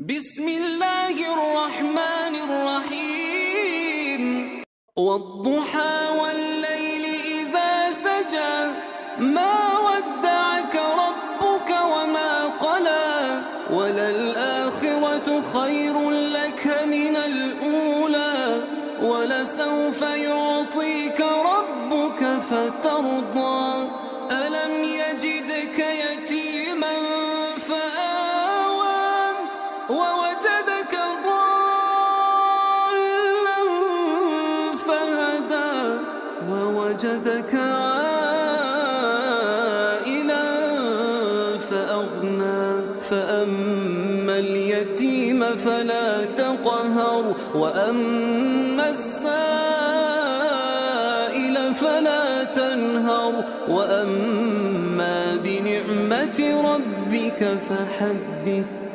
بسم الله الرحمن الرحيم والضحى والليل إذا سجى ما ودعك ربك وما قلى وللآخرة خير لك من الأولى ولسوف يعطيك ربك فترضى ألم يجدك يتيما فآوى ووجدك ضالا فهدى ووجدك عائلا فأغنى فأما اليتيم فلا تقهر وأما السائل فلا تنهر وأما بنعمة ربك فحدث